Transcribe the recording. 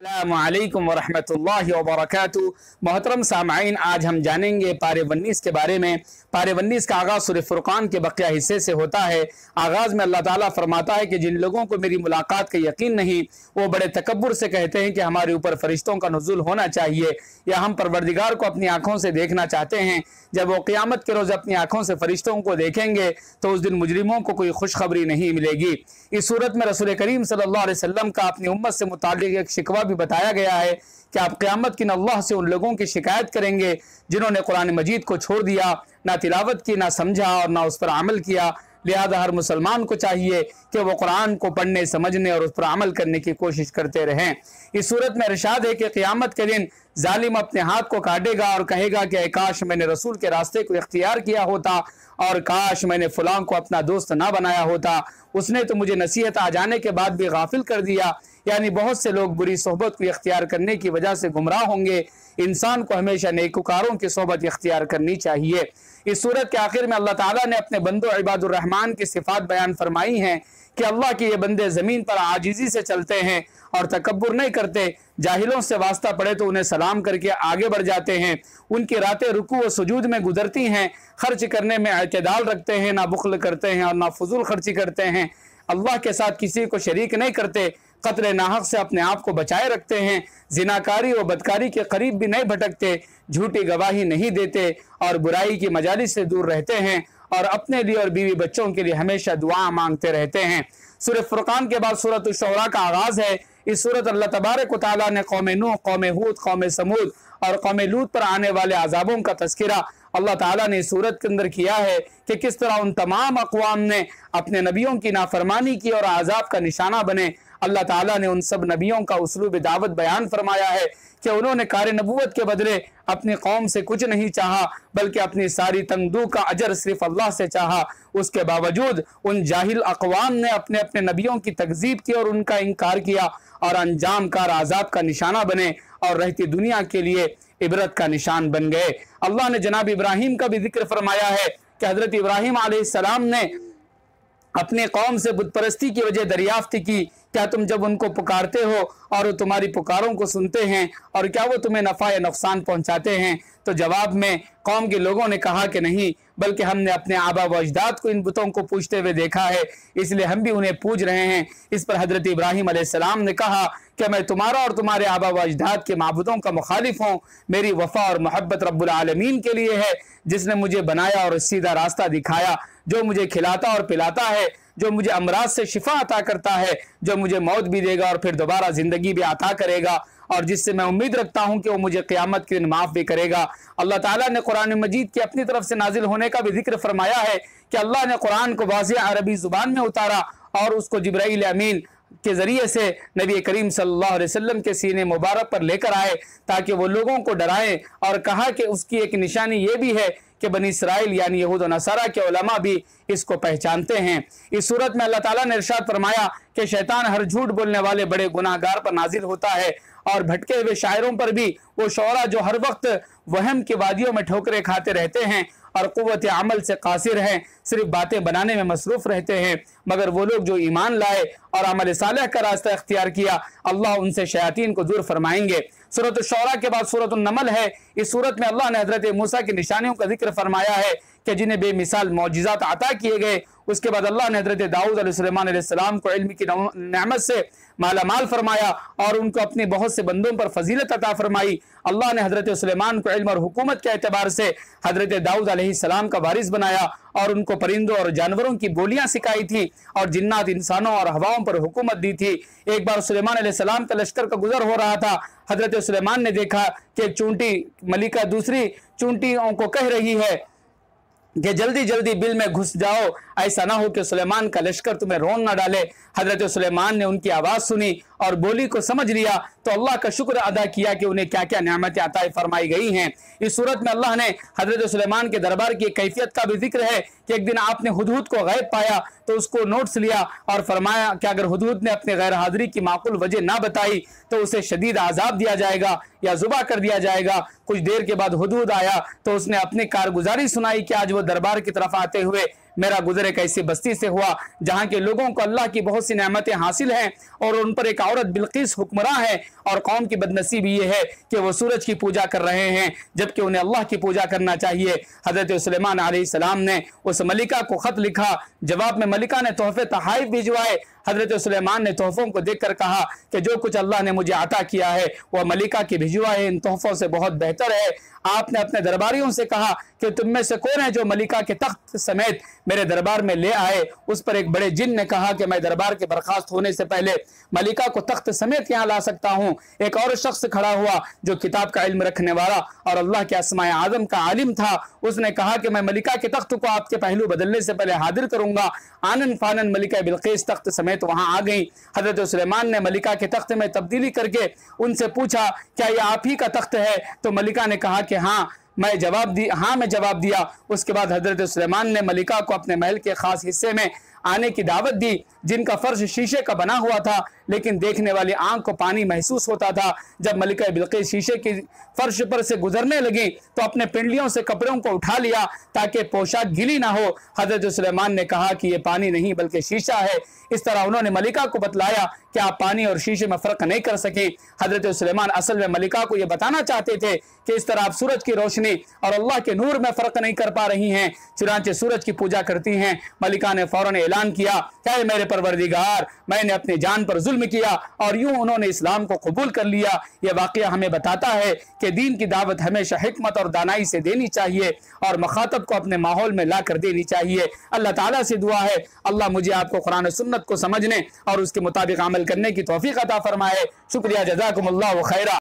अस्सलामुअलैकुम वरहमतुल्लाहि वबरकातुहू। मोहतरम सामाईन, आज हम जानेंगे पारे 19 के बारे में। पारे 19 का आगाज़ सूरह फुरक़ान के बक़िया हिस्से से होता है। आगाज़ में अल्लाह ताला फरमाता है कि जिन लोगों को मेरी मुलाकात का यकीन नहीं, वो बड़े तकब्बुर से कहते हैं कि हमारे ऊपर फरिश्तों का नुज़ूल होना चाहिए या हम परवरदिगार को अपनी आँखों से देखना चाहते हैं। जब वो क़यामत के रोज़ अपनी आँखों से फरिश्तों को देखेंगे तो उस दिन मुजरिमों को कोई खुशखबरी नहीं मिलेगी। इस सूरत में रसूल करीम सल्लल्लाहु अलैहि वसल्लम का अपनी उम्मत से मुताल्लिक़ एक शिकवा भी बताया गया है कि आप क़यामत की अल्लाह से उन लोगों की शिकायत करेंगे जिन्होंने कुरान मजीद को छोड़ दिया, ना तिलावत की, ना समझा और ना उस पर अमल किया। लिहाजा हर मुसलमान को चाहिए कि वो कुरान को पढ़ने, समझने और उस पर अमल करने की कोशिश करते रहें। इस सूरत में इरशाद है कि क़यामत के दिन जालिम अपने हाथ को काटेगा और कहेगा कि काश मैंने रसूल के रास्ते को इख्तियार किया होता और काश मैंने फलां को अपना दोस्त ना बनाया होता, उसने तो मुझे नसीहत आ जाने के बाद भी गाफिल कर दिया। यानी बहुत से लोग बुरी सोहबत को इख्तियार करने की वजह से गुमराह होंगे। इंसान को हमेशा नेकुकारों की सोहबत इख्तियार करनी चाहिए। इस सूरत के आखिर में अल्लाह ताला ने अपने बंदो इबादुर रहमान की सिफात बयान फरमाई हैं कि अल्लाह के ये बंदे ज़मीन पर आजिज़ी से चलते हैं और तकब्बुर नहीं करते। जाहिलों से वास्ता पड़े तो उन्हें सलाम करके आगे बढ़ जाते हैं। उनकी रातें रुकू व सुजूद में गुजरती हैं। खर्च करने में एतदाल रखते हैं, ना बुख्ल करते हैं और ना फजूल खर्ची करते हैं। अल्लाह के साथ किसी को शरीक नहीं करते। कत्ल नाहक से अपने आप को बचाए रखते हैं। जिनाकारी व बदकारी के करीब भी नहीं भटकते। झूठी गवाही नहीं देते और बुराई की मजालिस से दूर रहते हैं और अपने लिए और बीवी बच्चों के लिए हमेशा दुआ मांगते रहते हैं। सूरह फुरक़ान के बाद सूरत शुरा का आगाज़ है। इस सूरत अल्लाह तबारक व तआला ने कौम नूह, कौम हूद, कौम समूद और कौम लूत पर आने वाले अज़ाबों का तज़किरा अल्लाह ताला ने इस सूरत के अंदर किया है कि किस तरह उन तमाम अक़वाम ने अपने नबियों की नाफरमानी की और अज़ाब का निशाना बने। अल्लाह ताला ने उन सब नबियों का उसलूब दावत बयान फरमाया है कि उन्होंने कार नबूवत के बदले अपनी कौम से कुछ नहीं चाहा, बल्कि अपनी सारी तंगदू का अजर सिर्फ अल्लाह से चाहा। उसके बावजूद उन जाहिल अक़वाम ने अपने अपने नबियों की तकज़ीब की और उनका इनकार किया और अंजाम कार आज़ाब का निशाना बने और रहती दुनिया के लिए इबरत का निशान बन गए। अल्लाह ने जनाब इब्राहिम का भी जिक्र फरमाया है कि हज़रत इब्राहिम अलैहिस्सलाम ने अपने कौम से बुतपरस्ती की वजह दरियाफ्त की। क्या तुम जब उनको पुकारते हो और वो तुम्हारी पुकारों को सुनते हैं और क्या वो तुम्हें नफ़ा या नुकसान पहुंचाते हैं? तो जवाब में कौम के लोगों ने कहा कि नहीं, बल्कि हमने अपने आबा व अजदाद को इन बुतों को पूजते हुए देखा है, इसलिए हम भी उन्हें पूज रहे हैं। इस पर हज़रत इब्राहिम अलैहिस्सलाम ने कहा कि मैं तुम्हारा और तुम्हारे आबा व अजदाद के माबूदों का मुखालिफ हूँ। मेरी वफ़ा और मोहब्बत रब्बुल आलमीन के लिए है, जिसने मुझे बनाया और सीधा रास्ता दिखाया, जो मुझे खिलाता और पिलाता है, जो मुझे अमराज से शिफा अता करता है, जो मुझे मौत भी देगा और फिर दोबारा ज़िंदगी भी अता करेगा और जिससे मैं उम्मीद रखता हूँ कि वो मुझे क़यामत के दिन माफ़ भी करेगा। अल्लाह ताला ने कुरान मजीद की अपनी तरफ से नाजिल होने का भी जिक्र फरमाया है कि अल्लाह ने कुरान को वाज़ेह अरबी ज़ुबान में उतारा और उसको जिब्राईल अमीन के ज़रिए से नबी करीम सल्लल्लाहु अलैहि वसल्लम के सीने मुबारक पर लेकर आए ताकि वो लोगों को डराएं। और कहा कि उसकी एक निशानी ये भी है कि बनी इसराइल यानी यहूद और नसारा के उलमा भी इसको पहचानते हैं। इस सूरत में अल्लाह ताला ने इरशाद फरमाया कि शैतान हर झूठ बोलने वाले बड़े गुनाहगार पर नाजिल होता है और भटके हुए शायरों पर भी। वो शौरा जो हर वक्त वहम की वादियों में ठोकरें खाते रहते हैं और कुव्वत अमल से कासिर हैं, सिर्फ बातें बनाने में मसरूफ़ रहते हैं। मगर वो लोग जो ईमान लाए और अमल सालेह का रास्ता इख्तियार किया, अल्लाह उनसे शयातीन को दूर फरमाएंगे। सूरत शुरा के बाद सूरत नमल है। इस सूरत में अल्लाह ने हज़रत मूसा की निशानियों का जिक्र फरमाया है कि जिन्हें बेमिसाल मौजिज़ात अता किए गए। उसके बाद अल्लाह ने हज़रत दाऊद अलैहिस्सलाम को इल्म की नेमत से माला माल फरमाया और उनको अपने बहुत से बंदों पर फजीलत अता फरमाई। अल्लाह ने हज़रत सुलेमान को इल्म और हुकूमत के एतबार से हज़रत दाऊद अलैहिस्सलाम का वारिस बनाया और उनको परिंदों और जानवरों की बोलियां सिखाई थी और जिन्नात, इंसानों और हवाओं पर हुकूमत दी थी। एक बार सुलेमान अलैहिस्सलाम का लश्कर का गुजर हो रहा था। हज़रत सुलेमान ने देखा कि एक चूंटी मलिका दूसरी चूंटियों को कह रही है कि जल्दी जल्दी बिल में घुस जाओ, ऐसा ना हो कि सुलेमान का लश्कर तुम्हें रोन ना डाले। हज़रत सुलेमान ने उनकी आवाज़ सुनी और बोली को समझ लिया तो अल्लाह का शुक्र अदा किया कि उन्हें क्या क्या नेमतें अता फरमाई गई हैं। इस सूरत में अल्लाह ने हज़रत सुलेमान के दरबार की कैफियत का भी जिक्र है कि एक दिन आपने हुदहुद को गैब पाया तो उसको नोट्स लिया और फरमाया कि अगर हुदहुद ने अपने गैर हाजिरी की माकूल वजह ना बताई तो उसे शदीद आज़ाब दिया जाएगा या जुबा कर दिया जाएगा। कुछ देर के बाद हुदहुद आया तो उसने अपनी कारगुजारी सुनाई कि आज वो दरबार की तरफ आते हुए मेरा गुजर एक ऐसी बस्ती से हुआ जहाँ के लोगों को अल्लाह की बहुत सी नेमतें हासिल हैं और उन पर एक औरत बिल्किस हुक्मरां है, और कौम की बदनसीबी ये है कि वो सूरज की पूजा कर रहे हैं जबकि उन्हें अल्लाह की पूजा करना चाहिए। हजरत सुलेमान अलैहिस्सलाम ने उस मलिका को खत लिखा, जवाब में मलिका ने तोहफे तहाइफ भिजवाए। हजरत सुलेमान ने तोहफों को देखकर कहा कि जो कुछ अल्लाह ने मुझे अता किया है वह मलिका की भिजवा है, इन तोहफों से बहुत बेहतर है। आपने अपने दरबारियों से कहा कि तुम में से कौन है जो मलिका के तख्त समेत मेरे दरबार में ले आए। उस पर एक बड़े जिन ने कहा कि मैं दरबार के बर्खास्त होने से पहले मलिका को तख्त समेत यहाँ ला सकता हूँ। एक और शख्स खड़ा हुआ जो किताब का इल्म रखने वाला और अल्लाह के अस्माए आज़म का आलिम था। उसने कहा कि मैं मलिका के तख्त को आपके पहलू बदलने से पहले हाजिर करूंगा। आनन फानन मलिका बिल्किस तख्त समेत वहां आ गई। हजरत सुलेमान ने मलिका के तख्त में तब्दीली करके उनसे पूछा, क्या यह आप ही का तख्त है? तो मलिका ने कहा कि हाँ मैं जवाब दिया। उसके बाद हजरत सुलेमान ने मलिका को अपने महल के खास हिस्से में आने की दावत दी, जिनका फर्श शीशे का बना हुआ था, लेकिन देखने वाली आंख को पानी महसूस होता था। जब मलिका बिल्किस शीशे की फर्श पर से गुजरने लगी तो अपने पिंडलियों से कपड़ों को उठा लिया ताकि पोशाक गीली ना हो। हजरत सुलेमान ने कहा कि यह पानी नहीं बल्कि शीशा है। इस तरह उन्होंने मलिका को बतलाया कि आप पानी और शीशे में फर्क नहीं कर सके। हजरत सुलेमान असल में मलिका को यह बताना चाहते थे कि इस तरह आप सूरज की रोशनी और अल्लाह के नूर में फर्क नहीं कर पा रही हैं, चुनांचे सूरज की पूजा करती हैं। मलिका ने फौरन ऐलान किया, क्या मेरे परवरदिगार, मैंने अपनी जान पर जुल्म किया, और यूं उन्होंने इस्लाम को कबूल कर लिया। यह वाकया हमें बताता है कि दीन की दावत हमेशा हिकमत और दानाई से देनी चाहिए और मुखातब को अपने माहौल में ला कर देनी चाहिए। अल्लाह ताला से दुआ है अल्लाह मुझे आपको कुरान और सुन्नत को समझने और उसके मुताबिक अमल करने की तौफीक अता फरमाए। शुक्रिया, जज़ाकुमुल्लाहु खैरा।